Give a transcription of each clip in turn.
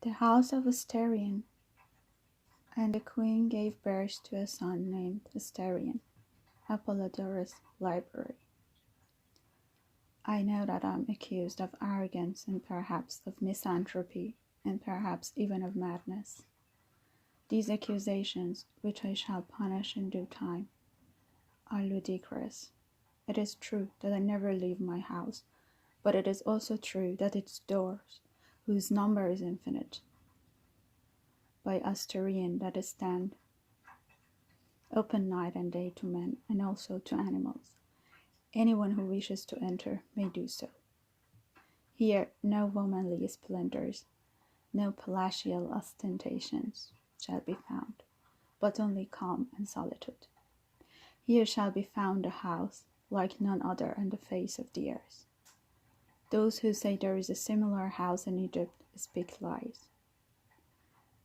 The House of Asterion, and the queen gave birth to a son named Asterion. Apollodorus Library. I know that I am accused of arrogance and perhaps of misanthropy and perhaps even of madness. These accusations, which I shall punish in due time, are ludicrous. It is true that I never leave my house, but it is also true that its doors, whose number is infinite, by Asterion that is stand, open night and day to men and also to animals. Anyone who wishes to enter may do so. Here no womanly splendors, no palatial ostentations shall be found, but only calm and solitude. Here shall be found a house like none other on the face of the earth. Those who say there is a similar house in Egypt speak lies.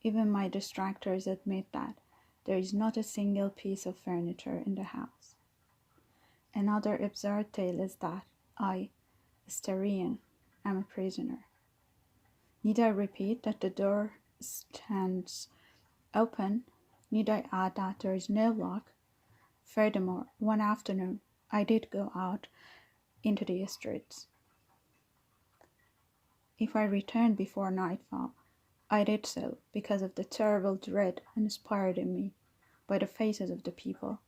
Even my distractors admit that there is not a single piece of furniture in the house. Another absurd tale is that I, Asterion, am a prisoner. Need I repeat that the door stands open? Need I add that there is no lock? Furthermore, one afternoon I did go out into the streets. If I returned before nightfall, I did so because of the terrible dread inspired in me by the faces of the people,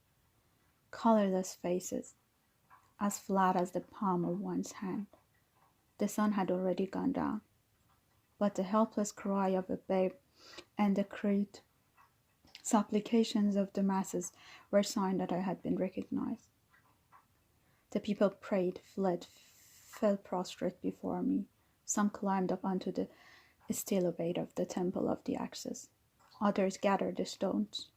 colorless faces, as flat as the palm of one's hand. The sun had already gone down, but the helpless cry of a babe and the crude supplications of the masses were a sign that I had been recognized. The people prayed, fled, fell prostrate before me. Some climbed up onto the stilobate of the temple of the axis. Others gathered the stones.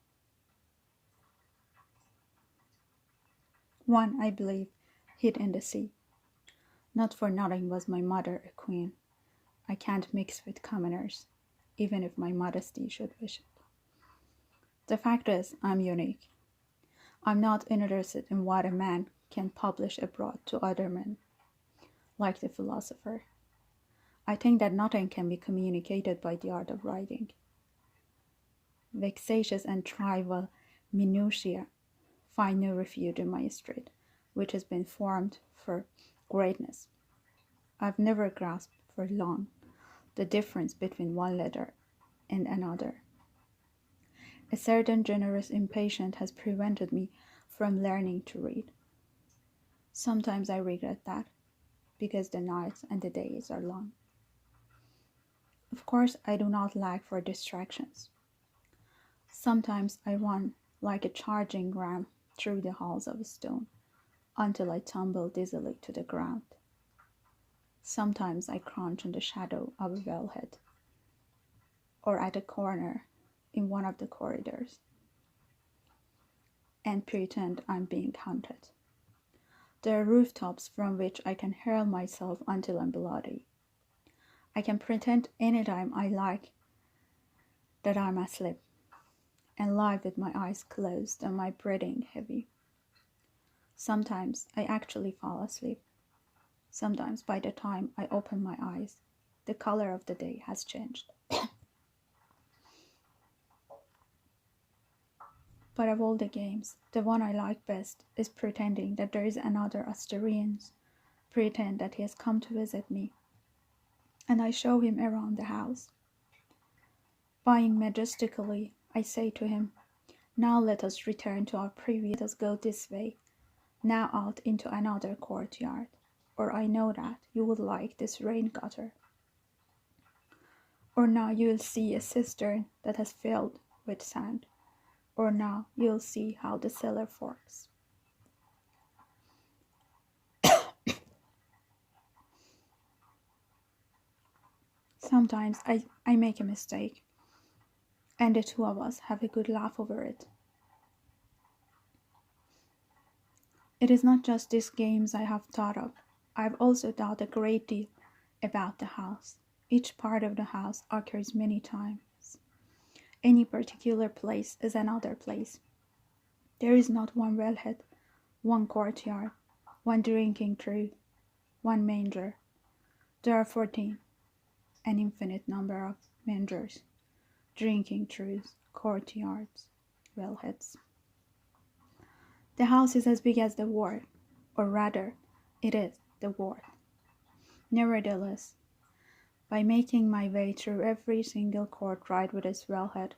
One, I believe, hid in the sea. Not for nothing was my mother a queen. I can't mix with commoners, even if my modesty should wish it. The fact is, I'm unique. I'm not interested in what a man can publish abroad to other men, like the philosopher. I think that nothing can be communicated by the art of writing. Vexatious and trivial minutiae find no refuge in my street, which has been formed for greatness. I've never grasped for long the difference between one letter and another. A certain generous impatience has prevented me from learning to read. Sometimes I regret that, because the nights and the days are long. Of course, I do not lack for distractions. Sometimes I run like a charging ram through the halls of stone until I tumble dizzily to the ground. Sometimes I crouch in the shadow of a wellhead or at a corner in one of the corridors and pretend I'm being hunted. There are rooftops from which I can hurl myself until I'm bloody. I can pretend anytime I like that I'm asleep and lie with my eyes closed and my breathing heavy. Sometimes I actually fall asleep. Sometimes by the time I open my eyes, the color of the day has changed. But of all the games, the one I like best is pretending that there is another Asterion, pretend that he has come to visit me, and I show him around the house. Bowing majestically, I say to him, "Now let us return to our previous, let us go this way, now out into another courtyard, or I know that you would like this rain gutter. Or now you'll see a cistern that has filled with sand, or now you'll see how the cellar forks." Sometimes I make a mistake, and the two of us have a good laugh over it. It is not just these games I have thought of. I've also thought a great deal about the house. Each part of the house occurs many times. Any particular place is another place. There is not one wellhead, one courtyard, one drinking trough, one manger. There are 14, an infinite number of mangers, drinking trews, courtyards, wellheads. The house is as big as the world, or rather, it is the world. Nevertheless, by making my way through every single courtyard with its wellhead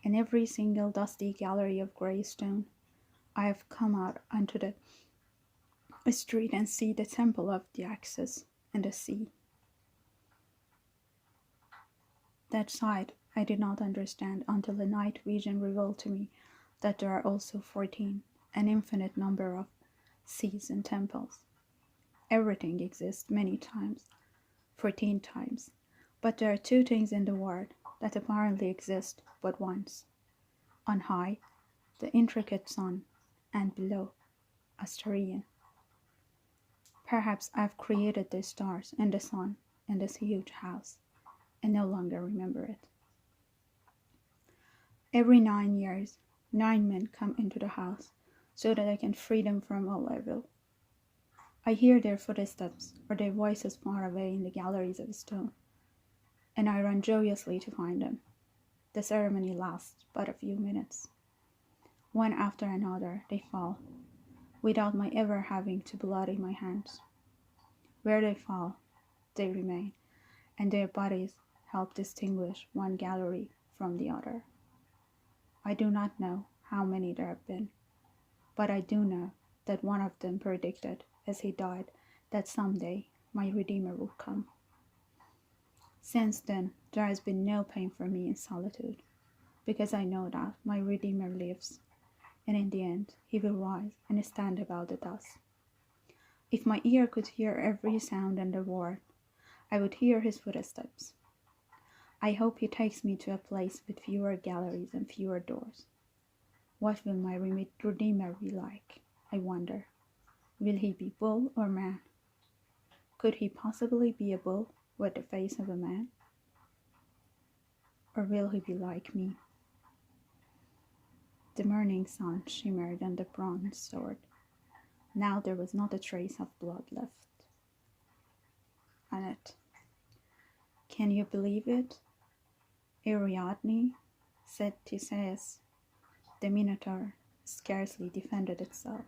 and every single dusty gallery of grey stone, I have come out onto the street and see the temple of the Axis and the sea. That sight I did not understand until the night vision revealed to me that there are also 14, an infinite number of seas and temples. Everything exists many times, 14 times, but there are two things in the world that apparently exist but once. On high, the intricate sun, and below, Asterion. Perhaps I've created the stars and the sun and this huge house, and no longer remember it. Every 9 years, 9 men come into the house, so that I can free them from all evil. I hear their footsteps or their voices far away in the galleries of stone, and I run joyously to find them. The ceremony lasts but a few minutes. One after another they fall, without my ever having to bloody my hands. Where they fall, they remain, and their bodies help distinguish one gallery from the other. I do not know how many there have been, but I do know that one of them predicted, as he died, that someday my Redeemer would come. Since then, there has been no pain for me in solitude, because I know that my Redeemer lives, and in the end he will rise and stand above the dust. If my ear could hear every sound in the world, I would hear his footsteps. I hope he takes me to a place with fewer galleries and fewer doors. What will my Redeemer be like, I wonder? Will he be bull or man? Could he possibly be a bull with the face of a man? Or will he be like me? The morning sun shimmered on the bronze sword. Now there was not a trace of blood left on it. Can you believe it? Ariadne, said Theseus. The Minotaur scarcely defended itself.